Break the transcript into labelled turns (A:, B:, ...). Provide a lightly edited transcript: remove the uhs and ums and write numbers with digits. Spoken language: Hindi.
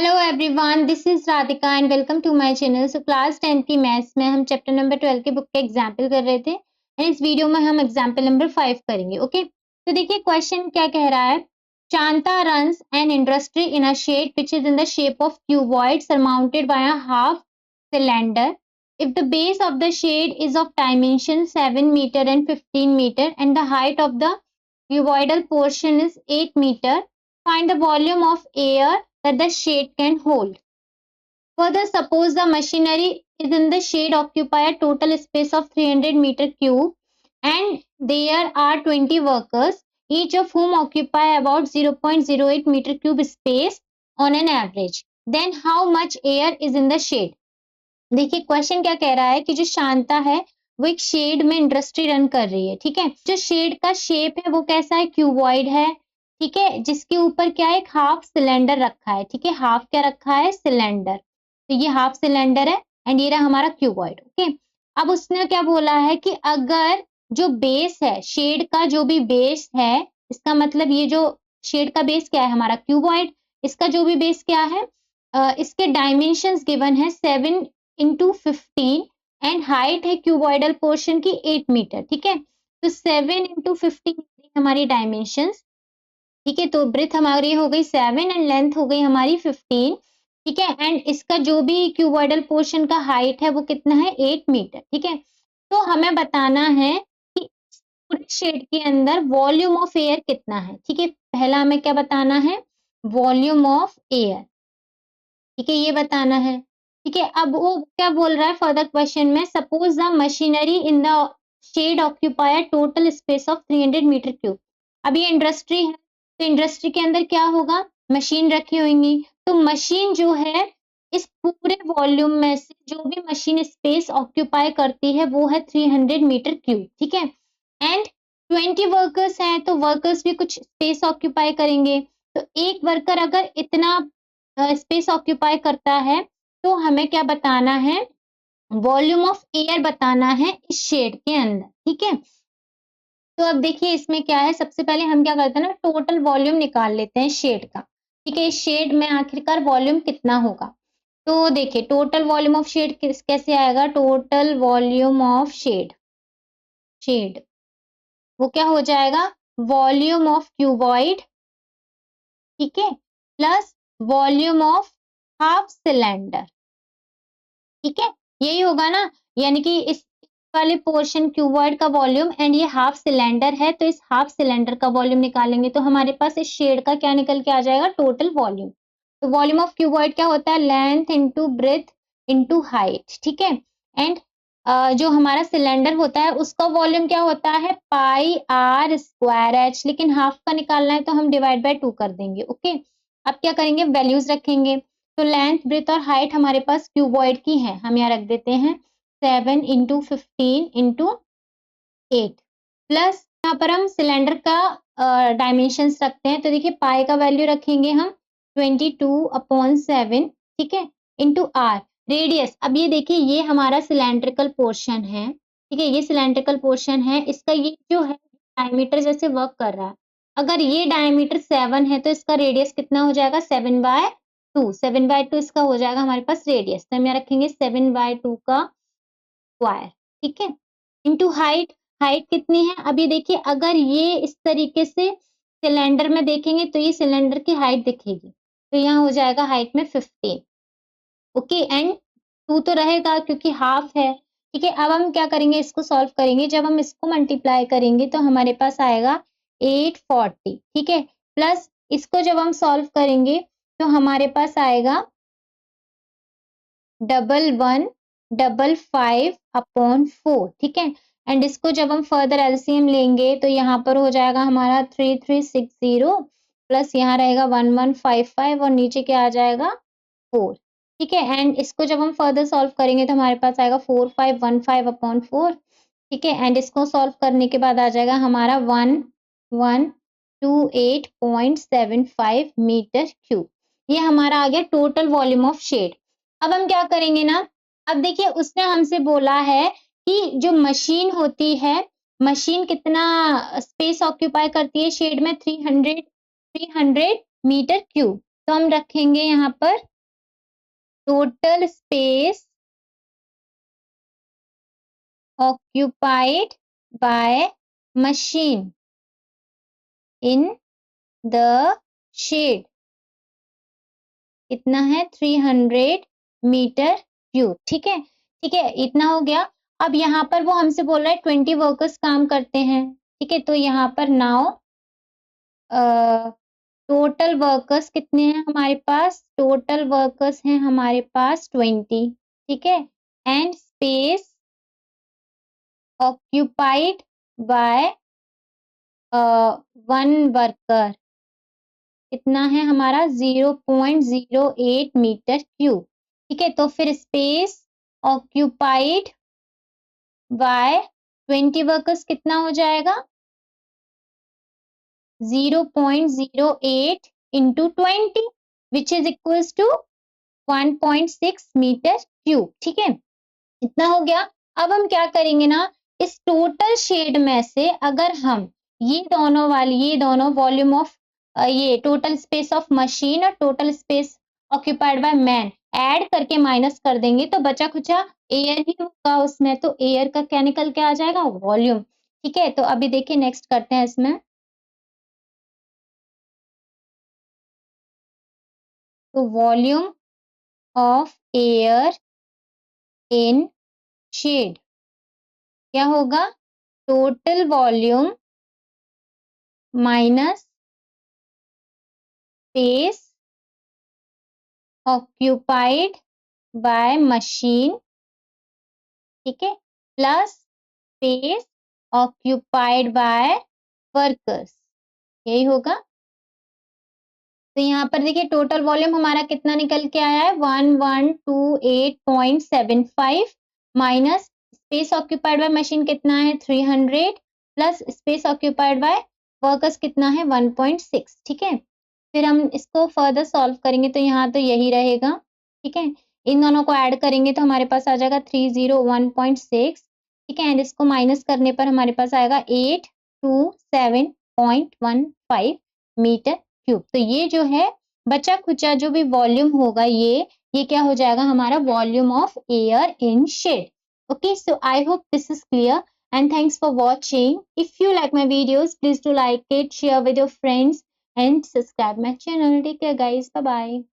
A: Hello everyone, this is Radhika and welcome to my channel. So class 10 की मैथ्स में हम चैप्टर नंबर 12 के बुक के एग्जाम्पल कर रहे थे एंड इस वीडियो में हम एग्जाम्पल नंबर 5 करेंगे। ओके, तो देखिए क्वेश्चन क्या कह रहा है। Shanta runs an industry in a shed which is in the shape of cuboid surmounted by a half cylinder. If the base of the shade is of dimension 7 meter and 15 meter and the height of the cuboidal portion is 8 meter, find the volume of air that the shade can hold. Further, suppose the machinery is in the shade occupy a total space of 300 meter cube and there are 20 workers, each of whom occupy about 0.08 meter cube space on an average. Then how much air is in the shade? देखिए क्वेश्चन क्या कह रहा है कि जो शांता है वो एक शेड में इंडस्ट्री रन कर रही है। ठीक है, जो शेड का शेप है वो कैसा है, क्यूबॉइड है। ठीक है, जिसके ऊपर क्या है, एक हाफ सिलेंडर रखा है। ठीक है, हाफ क्या रखा है, सिलेंडर। तो ये हाफ सिलेंडर है एंड ये रहा हमारा क्यूबॉइड। ओके, अब उसने क्या बोला है कि अगर जो बेस है, शेड का जो भी बेस है, इसका मतलब ये जो शेड का बेस क्या है हमारा क्यूबॉइड, इसका जो भी बेस क्या है, इसके डायमेंशंस गिवन है 7 इंटू 15 एंड हाइट है क्यूबॉइडल पोर्शन की 8 मीटर। ठीक है, तो 7 इंटू 15 हमारी डायमेंशंस। ठीक है, तो ब्रेथ हमारी हो गई 7 एंड लेंथ हो गई हमारी 15। ठीक है, एंड इसका जो भी क्यूबॉइडल पोर्शन का हाइट है वो कितना है, 8 मीटर। ठीक है, तो हमें बताना है कि पूरे शेड के अंदर वॉल्यूम ऑफ एयर कितना है। ठीक है, पहला हमें क्या बताना है, वॉल्यूम ऑफ एयर। ठीक है, ये बताना है। ठीक है, अब वो क्या बोल रहा है फर्दर क्वेश्चन में, suppose the machinery in the shed occupier total space of 300 metre cube. अब ये इंडस्ट्री है, तो इंडस्ट्री के अंदर क्या होगा, मशीन रखी होंगी। तो मशीन जो है इस पूरे वॉल्यूम में से जो भी मशीन स्पेस ऑक्यूपाई करती है वो है 300 मीटर क्यूब। ठीक है, एंड 20 वर्कर्स हैं तो वर्कर्स भी कुछ स्पेस ऑक्यूपाई करेंगे। तो एक वर्कर अगर इतना स्पेस ऑक्यूपाई करता है तो हमें क्या बताना है, वॉल्यूम ऑफ एयर बताना है इस शेड के अंदर। ठीक है, तो अब देखिए इसमें क्या है, सबसे पहले हम क्या करते हैं ना, टोटल वॉल्यूम निकाल लेते हैं शेड का। ठीक है, इस शेड में आखिरकार वॉल्यूम कितना होगा। तो देखिए टोटल वॉल्यूम ऑफ शेड कैसे आएगा, total volume of shed, shed वो क्या हो जाएगा, वॉल्यूम ऑफ क्यूबॉइड। ठीक है, plus volume of half cylinder. ठीक है, यही होगा ना, यानी कि इस वाले पोर्शन क्यूबॉइड का वॉल्यूम एंड ये हाफ सिलेंडर है, तो इस हाफ सिलेंडर का वॉल्यूम निकालेंगे तो हमारे पास इस शेड का क्या निकल के आ जाएगा, टोटल वॉल्यूम। तो वॉल्यूम ऑफ क्यूबॉइड क्या होता है, length into breadth into height. ठीक है, एंड जो हमारा सिलेंडर होता है उसका वॉल्यूम क्या होता है, पाई आर स्क्वायर एच, लेकिन हाफ का निकालना है तो हम डिवाइड बाय 2 कर देंगे। ओके, अब क्या करेंगे, वैल्यूज रखेंगे। तो लेंथ ब्रेथ और हाइट हमारे पास क्यूबॉइड की है, हम यहाँ रख देते हैं 7 इंटू 15 इंटू 8, प्लस यहाँ पर हम सिलेंडर का डायमेंशंस रखते हैं। तो देखिए पाई का वैल्यू रखेंगे हम 22/7। ठीक है, इंटू आर रेडियस। अब ये देखिए ये हमारा सिलेंड्रिकल पोर्शन है। ठीक है, ये सिलेंड्रिकल पोर्शन है, इसका ये जो है डायमीटर जैसे वर्क कर रहा है। अगर ये डायमीटर 7 है तो इसका रेडियस कितना हो जाएगा, 7/2। 7/2 इसका हो जाएगा हमारे पास रेडियस, तो हम यहाँ रखेंगे 7/2 का स्क्वायर। ठीक है, इंटू हाइट, हाइट कितनी है, अभी देखिए अगर ये इस तरीके से सिलेंडर में देखेंगे तो ये सिलेंडर की हाइट दिखेगी, तो यहाँ हो जाएगा हाइट में 15। ओके, एंड 2 तो रहेगा क्योंकि हाफ है। ठीक है, अब हम क्या करेंगे, इसको सॉल्व करेंगे। जब हम इसको मल्टीप्लाई करेंगे तो हमारे पास आएगा 840। ठीक है, प्लस इसको जब हम सॉल्व करेंगे तो हमारे पास आएगा 1155/4। ठीक है, एंड इसको जब हम फर्दर एलसीएम लेंगे तो यहाँ पर हो जाएगा हमारा 3360, प्लस यहाँ रहेगा 1155 और नीचे क्या आ जाएगा 4। ठीक है, एंड इसको जब हम फर्दर सॉल्व करेंगे तो हमारे पास आएगा 4515/4। ठीक है, एंड इसको सॉल्व करने के बाद आ जाएगा हमारा 1128.75 मीटर क्यूब। ये हमारा आ गया टोटल वॉल्यूम ऑफ शेड। अब हम क्या करेंगे ना, अब देखिए उसने हमसे बोला है कि जो मशीन होती है, मशीन कितना स्पेस ऑक्यूपाई करती है शेड में, 300 मीटर क्यूब। तो हम रखेंगे यहाँ पर total space occupied by machine in the shade इतना है 300 मीटर क्यूब। ठीक है, ठीक है, इतना हो गया। अब यहाँ पर वो हमसे बोल रहा है 20 वर्कर्स काम करते हैं। ठीक है, तो यहाँ पर नाउ टोटल वर्कर्स कितने हैं हमारे पास? टोटल वर्कर्स हैं हमारे पास 20। ठीक है, and space occupied by one worker कितना है हमारा? 0.08 मीटर क्यूब। ठीक है, तो फिर स्पेस ऑक्यूपाइड बाय 20 वर्कर्स कितना हो जाएगा? 0.08 into 20 which is equals to 1.6 metre cube. ठीक है, इतना हो गया। अब हम क्या करेंगे ना, इस टोटल शेड में से अगर हम ये दोनों वॉल्यूम ऑफ ये टोटल स्पेस ऑफ मशीन और total space occupied by man add करके माइनस कर देंगे तो बचा कुचा एयर ही होगा उसमें, तो एयर का क्या निकल के आ जाएगा? वॉल्यूम। ठीक है, तो अभी देखिए नेक्स्ट करते हैं इसमें। तो volume of air in shed क्या होगा? Total volume minus space occupied by machine, ठीक है, plus space occupied by workers, यही होगा। तो यहाँ पर देखिए टोटल वॉल्यूम हमारा कितना निकल के आया है? 1128.75 minus space occupied by machine कितना है? 300 plus space occupied by workers कितना है? 1.6। ठीक है, फिर हम इसको फर्दर सॉल्व करेंगे तो यहाँ तो यही रहेगा। ठीक है, इन दोनों को ऐड करेंगे तो हमारे पास आ जाएगा 301.6। ठीक है, एंड इसको माइनस करने पर हमारे पास आएगा 827.15 मीटर क्यूब। तो ये जो है बचा खुचा जो भी वॉल्यूम होगा ये क्या हो जाएगा हमारा? Volume of air in shed. Okay, so I hope this is clear and thanks for watching. If you like my videos, please do like it, share with your friends and subscribe my channel. Take care guys. Bye bye.